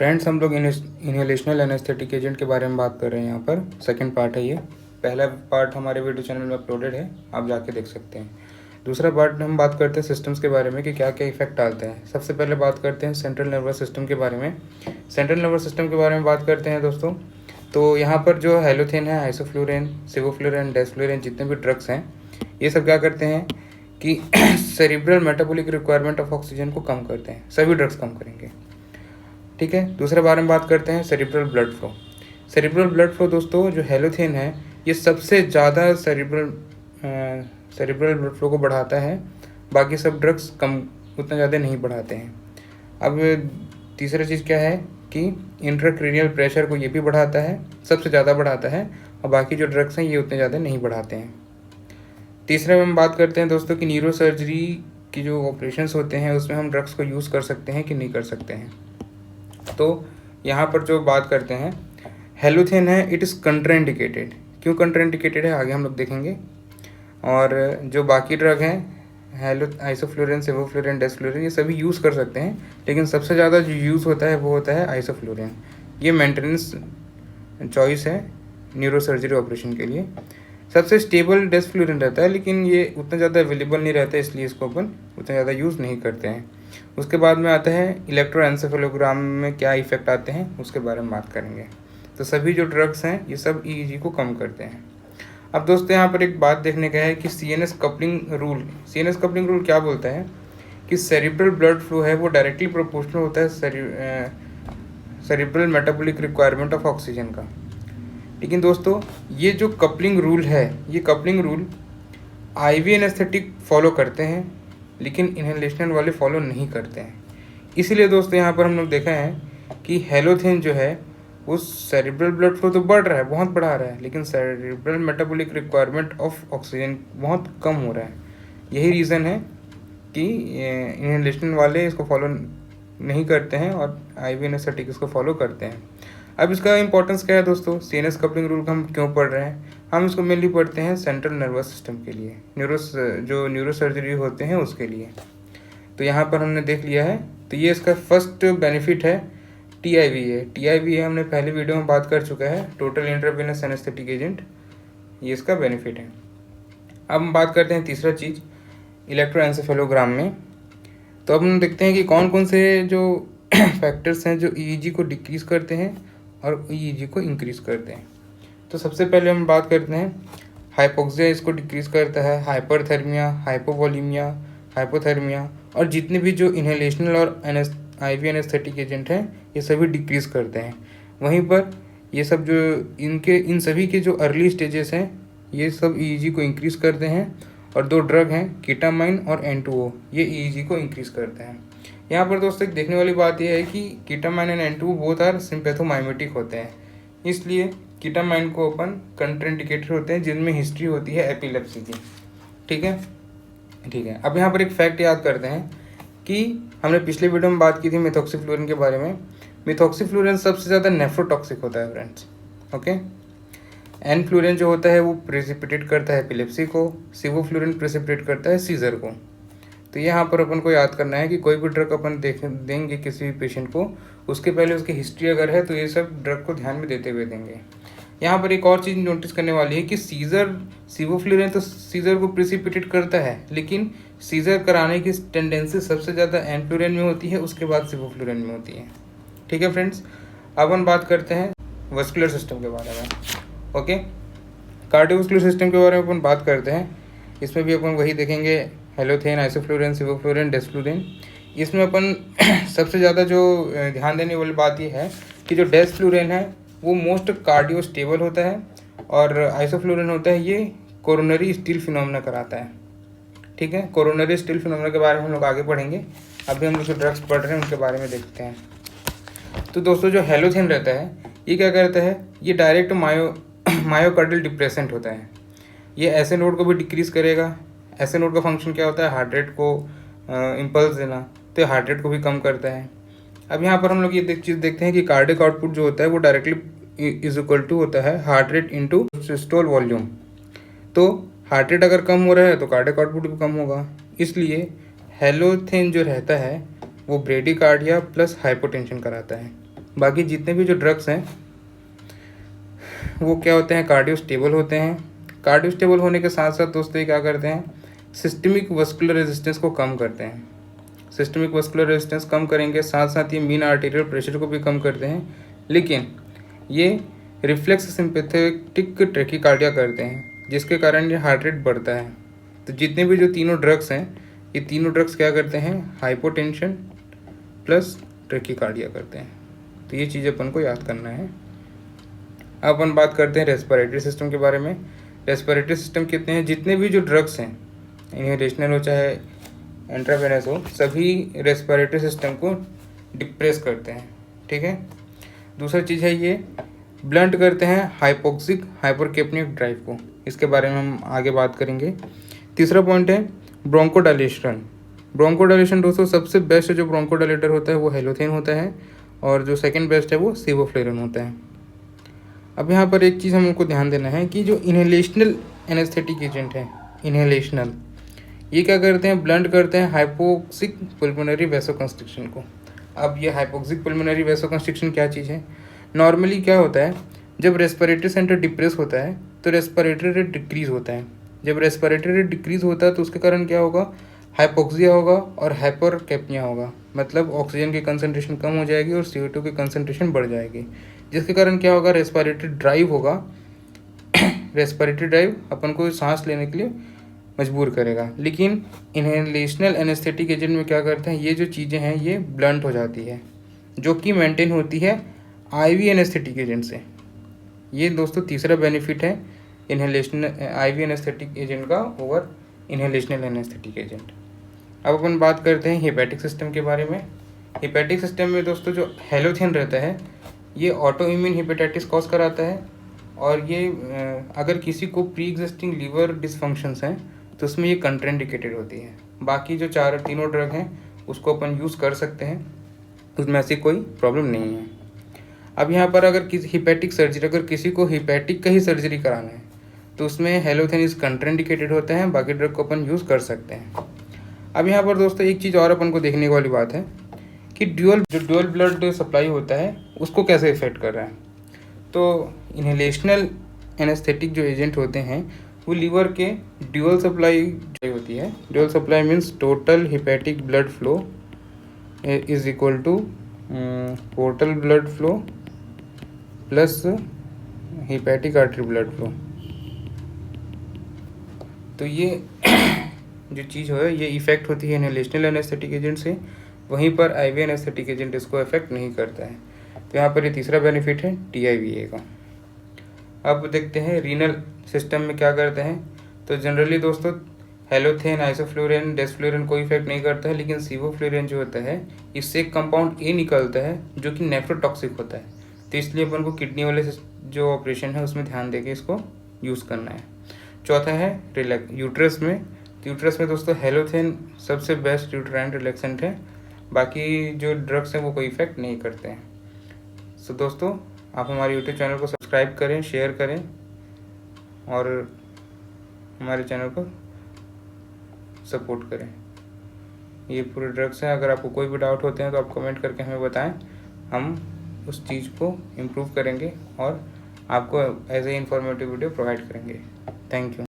Friends, हम लोग inhalational anaesthetic agent के बारे में बात कर रहे हैं। यहाँ पर सेकंड पार्ट है ये। पहला पार्ट हमारे वीडियो चैनल में अपलोडेड है, आप जाके देख सकते हैं। दूसरा पार्ट हम बात करते हैं सिस्टम्स के बारे में कि क्या क्या इफेक्ट डालते हैं। सबसे पहले बात करते हैं सेंट्रल नर्वस सिस्टम के बारे में। सेंट्रल नर्वस सिस्टम के बारे में बात करते हैं दोस्तों, तो यहाँ पर जो हैलोथेन है, आइसोफ्लुरेन, सिवोफ्लुरेन, डेस्फ्लुरेन, जितने भी ड्रग्स हैं, ये सब क्या करते हैं कि cerebral metabolic requirement of oxygen को कम करते हैं। सभी ड्रग्स कम करेंगे, ठीक है। दूसरे बारे में बात करते हैं cerebral blood flow. Cerebral blood flow दोस्तों, जो हैलोथेन है, ये सबसे ज़्यादा सेरिब्रल ब्लड फ्लो को बढ़ाता है। बाकी सब ड्रग्स कम उतना ज़्यादा नहीं बढ़ाते हैं। अब तीसरा चीज़ क्या है कि इंट्राक्रेनियल प्रेशर को ये भी बढ़ाता है, सबसे ज़्यादा बढ़ाता है, और बाकी जो ड्रग्स हैं ये उतने ज़्यादा नहीं बढ़ाते हैं। तीसरे में हम बात करते हैं दोस्तों कि न्यूरो सर्जरी की जो ऑपरेशंस होते हैं उसमें हम ड्रग्स को यूज़ कर सकते हैं कि नहीं कर सकते हैं। तो यहाँ पर जो बात करते हैं हैलोथेन है, इट इज़ कंट्राइंडिकेटेड। क्यों कंट्राइंडिकेटेड है आगे हम लोग देखेंगे। और जो बाकी ड्रग हैं आइसोफ्लुरेन, सिवोफ्लुरेन, डेस्फ्लुरेन, ये सभी यूज़ कर सकते हैं, लेकिन सबसे ज़्यादा जो यूज़ होता है वो होता है आइसोफ्लुरेन। ये मेंटेनेंस चॉइस है न्यूरो सर्जरी ऑपरेशन के लिए। सबसे स्टेबल डेस्फ्लुरेन रहता है, लेकिन ये उतना ज़्यादा अवेलेबल नहीं रहता है, इसलिए इसको अपन उतना ज़्यादा यूज़ नहीं करते हैं। उसके बाद में आता है इलेक्ट्रोएन्सेफेलोग्राम में क्या इफ़ेक्ट आते हैं, उसके बारे में बात करेंगे। तो सभी जो ड्रग्स हैं ये सब ईईजी को कम करते हैं। अब दोस्तों यहाँ पर एक बात देखने का है कि CNS coupling rule. CNS coupling rule क्या बोलता है कि सेरिब्रल ब्लड फ्लो है वो डायरेक्टली प्रोपोर्शनल होता है cerebral metabolic requirement of oxygen का। लेकिन दोस्तों ये जो कपलिंग रूल है, ये coupling rule IV anaesthetic follow करते हैं, लेकिन इनहेलेशनल वाले फॉलो नहीं करते हैं। इसीलिए दोस्तों यहाँ पर हम लोग देखा है कि हैलोथेन जो है वो सेरिब्रल ब्लड फ्लो तो बढ़ रहा है, बहुत बढ़ा रहा है, लेकिन cerebral metabolic requirement of oxygen बहुत कम हो रहा है। यही रीज़न है कि इनहेलेशनल वाले इसको फॉलो नहीं करते हैं और आईवी एनेस्थेटिक इसको फॉलो करते हैं। अब इसका इंपॉर्टेंस क्या है दोस्तों, सीएनएस कपलिंग रूल का हम क्यों पढ़ रहे हैं? हम इसको मेनली पढ़ते हैं सेंट्रल नर्वस सिस्टम के लिए, न्यूरो सर्जरी होते हैं उसके लिए। तो यहाँ पर हमने देख लिया है। तो ये इसका फर्स्ट बेनिफिट है टीआईवी है। हमने पहले वीडियो में बात कर चुका है, टोटल इंट्रावेनस एनेस्थेटिक एजेंट, ये इसका बेनिफिट है। अब हम बात करते हैं तीसरा चीज़ इलेक्ट्रोएन्सेफेलोग्राम में। तो अब हम देखते हैं कि कौन कौन से जो फैक्टर्स हैं जो ईईजी को डिक्रीज़ करते हैं और ईईजी को इंक्रीज़ करते हैं। तो सबसे पहले हम बात करते हैं हाइपोक्सिया, इसको डिक्रीज़ करता है, हाइपरथर्मिया, हाइपोवोलीमिया, हाइपोथर्मिया, और जितने भी जो इनहेलेशनल और आईवी एनेस्थेटिक एजेंट हैं ये सभी डिक्रीज़ करते हैं। वहीं पर ये सब जो इन सभी के जो अर्ली स्टेजेस हैं ये सब ईईजी को इंक्रीज़ करते हैं। और दो ड्रग हैं कीटामाइन और N2O, ये ईईजी को इंक्रीज़ करते हैं। यहाँ पर दोस्तों एक देखने वाली बात यह है कि ketamine and N2O both are sympathomimetic होते हैं, इसलिए कीटामाइन को अपन कंट्राइंडिकेटेड होते हैं जिनमें हिस्ट्री होती है एपिलेप्सी की। ठीक है। अब यहाँ पर एक फैक्ट याद करते हैं कि हमने पिछले वीडियो में बात की थी मिथॉक्सीफ्लोरिन के बारे में। मिथॉक्सीफ्लोरिन सबसे ज़्यादा नेफ्रोटॉक्सिक होता है फ्रेंड्स, ओके। एनफ्लोरिन जो होता है वो प्रेसिपिटेट करता है एपिलेप्सी को, सिवोफ्लोरिन प्रेसिपिटेट करता है सीजर को। तो यहाँ पर अपन को याद करना है कि कोई भी ड्रग अपन देंगे किसी भी पेशेंट को, उसके पहले उसकी हिस्ट्री अगर है तो ये सब ड्रग को ध्यान में देते हुए देंगे। यहाँ पर एक और चीज़ नोटिस करने वाली है कि सिवोफ्लोरिन तो सीजर को प्रेसिपिटेट करता है, लेकिन सीजर कराने की टेंडेंसी सबसे ज़्यादा एनफ्लोरिन में होती है, उसके बाद सिवोफ्लोरिन में होती है। ठीक है फ्रेंड्स, अब अपन बात करते हैं वस्कुलर सिस्टम के बारे में, ओके। कार्डियोवस्कुलर सिस्टम के बारे में अपन बात करते हैं। इसमें भी अपन वही देखेंगे, हैलोथेन, आइसोफ्लुरेन, सिवोफ्लोरिन, डेस्फ्लुरेन। इसमें अपन सबसे ज़्यादा जो ध्यान देने वाली बात यह है कि जो डेस्फ्लुरेन है वो मोस्ट कार्डियो स्टेबल होता है, और आइसोफ्लुरेन होता है ये कोरोनरी स्टील फिनोमेना कराता है। ठीक है, कोरोनरी स्टील फिनोमेना के बारे में हम लोग आगे पढ़ेंगे। अभी हम लोग जो ड्रग्स पढ़ रहे हैं उनके बारे में देखते हैं। तो दोस्तों जो हैलोथेन रहता है ये क्या करता है, ये डायरेक्ट मायोकार्डियल डिप्रेसेंट होता है। ये ऐसे नोड को भी डिक्रीज़ करेगा। ऐसे नोड का फंक्शन क्या होता है, हार्ट रेट को इम्पल्स देना, तो हार्ट रेट को भी कम करता है। अब यहाँ पर हम लोग ये चीज़ देखते हैं कि कार्डियक आउटपुट जो होता है वो डायरेक्टली इज इक्वल टू होता है heart rate into systole volume. तो हार्ट रेट अगर कम हो रहा है तो कार्डियक आउटपुट भी कम होगा। इसलिए हैलोथेन जो रहता है वो ब्रेडिकार्डिया प्लस हाइपोटेंशन कराता है। बाकी जितने भी जो ड्रग्स हैं वो क्या होते हैं, कार्डियोस्टेबल होते हैं। कार्डियोस्टेबल होने के साथ साथ दोस्तों ये क्या करते हैं, सिस्टमिक वस्कुलर रेजिस्टेंस को कम करते हैं। सिस्टमिक वस्कुलर रेजिस्टेंस कम करेंगे, साथ साथ ये मीन आर्टेरियल प्रेशर को भी कम करते हैं, लेकिन ये रिफ्लेक्स सिंपैथेटिक ट्रैकीकार्डिया करते हैं, जिसके कारण ये हार्ट रेट बढ़ता है। तो जितने भी जो तीनों ड्रग्स हैं, ये तीनों ड्रग्स क्या करते हैं, हाइपोटेंशन प्लस ट्रैकीकार्डिया करते हैं। तो ये चीज़ अपन को याद करना है। अब अपन बात करते हैं रेस्पिरेटरी सिस्टम के बारे में। रेस्पिरेटरी सिस्टम कितने हैं, जितने भी जो ड्रग्स हैं, इनहेलेशनल हो चाहे इंट्रावेनस हो, सभी रेस्पिरेटरी सिस्टम को डिप्रेस करते हैं। ठीक है। दूसरा चीज़ है ये ब्लंट करते हैं हाइपोक्सिक हाइपरकेपनिक ड्राइव को, इसके बारे में हम आगे बात करेंगे। तीसरा पॉइंट है ब्रोंकोडाइलेशन। ब्रोंकोडाइलेशन दोस्तों सबसे बेस्ट जो ब्रोंकोडाइलेटर होता है वो हेलोथेन होता है, और जो सेकंड बेस्ट है वो सेवोफ्लोरिन होता है। अब यहाँ पर एक चीज़ हमको ध्यान देना है कि जो इनहेलेशनल एनेस्थेटिक एजेंट है, इनहेलेशनल, ये क्या करते हैं, ब्लंट करते हैं हाइपोक्सिक पल्मोनरी वैसोकंस्ट्रिक्शन को। अब ये हाइपोक्सिक पल्मोनरी वैसोकंस्ट्रिक्शन क्या चीज़ है, नॉर्मली क्या होता है, जब रेस्पिरेटरी सेंटर डिप्रेस होता है तो रेस्पिरेटरी रेट डिक्रीज होता है। जब रेस्पिरेटरी रेट डिक्रीज होता है तो उसके कारण क्या होगा, हाइपोक्सिया होगा और हाइपरकैप्निया होगा, मतलब ऑक्सीजन की कंसंट्रेशन कम हो जाएगी और CO2 की कंसंट्रेशन बढ़ जाएगी, जिसके कारण क्या होगा, रेस्पिरेटरी ड्राइव होगा। रेस्पिरेटरी ड्राइव अपन को सांस लेने के लिए मजबूर करेगा। लेकिन इनहेलेशनल एनेस्थेटिक एजेंट में क्या करते हैं, ये जो चीज़ें हैं ये ब्लंट हो जाती है, जो कि मेंटेन होती है IV एनेस्थेटिक एजेंट से। ये दोस्तों तीसरा बेनिफिट है इनहेलेशनल IV एनेस्थेटिक एजेंट का ओवर इनहेलेशनल एनेस्थेटिक एजेंट। अब अपन बात करते हैं हिपैटिक सिस्टम के बारे में। हिपैटिक सिस्टम में दोस्तों जो हेलोथेन रहता है ये ऑटो इम्यून हिपेटाइटिस कॉज कराता है, और ये अगर किसी को प्री एग्जिस्टिंग लीवर डिसफंक्शंस हैं तो उसमें ये कंट्राइंडिकेटेड होती है। बाकी जो तीनों ड्रग हैं उसको अपन यूज़ कर सकते हैं, उसमें ऐसी कोई प्रॉब्लम नहीं है। अब यहाँ पर अगर किसी हिपैटिक सर्जरी, अगर किसी को हिपैटिक का ही सर्जरी कराना है तो उसमें हेलोथेन इज कंट्राइंडिकेटेड होता है, बाकी ड्रग को अपन यूज़ कर सकते हैं। अब यहाँ पर दोस्तों एक चीज़ और अपन को देखने वाली बात है कि ड्यूअल ब्लड सप्लाई होता है उसको कैसे इफेक्ट कर रहा है। तो इनहेलेशनल एनेस्थेटिक जो एजेंट होते हैं वो लीवर के ड्यूअल सप्लाई होती है। Dual supply means total hepatic blood flow is equal to total blood flow plus hepatic artery blood flow. तो ये जो चीज़ है ये इफ़ेक्ट होती है इनहेलेशनल एनेस्थेटिक एजेंट से, वहीं पर IV एनेस्थेटिक एजेंट इसको इफेक्ट नहीं करता है। तो यहाँ पर ये तीसरा बेनिफिट है TIVA का। अब देखते हैं रीनल सिस्टम में क्या करते हैं। तो जनरली दोस्तों हेलोथेन, आइसोफ्लोरिन, डेसफ्लोरिन कोई इफेक्ट नहीं करता है, लेकिन सेवोफ्लोरिन जो होता है इससे एक कंपाउंड A निकलता है जो कि नेफ्रोटॉक्सिक होता है। तो इसलिए अपन को किडनी वाले जो ऑपरेशन है उसमें ध्यान देके इसको यूज़ करना है। चौथा है यूट्रस में। तो यूट्रस में दोस्तों हेलोथेन सबसे बेस्ट यूट्राइन रिलैक्सेंट है, बाकी जो ड्रग्स हैं वो कोई इफेक्ट नहीं करते हैं। सो दोस्तों आप हमारे यूट्यूब चैनल को सब्सक्राइब करें, शेयर करें और हमारे चैनल को सपोर्ट करें। ये पूरे ड्रग्स हैं, अगर आपको कोई भी डाउट होते हैं तो आप कमेंट करके हमें बताएं, हम उस चीज़ को इम्प्रूव करेंगे और आपको as a informative video provide करेंगे। Thank you.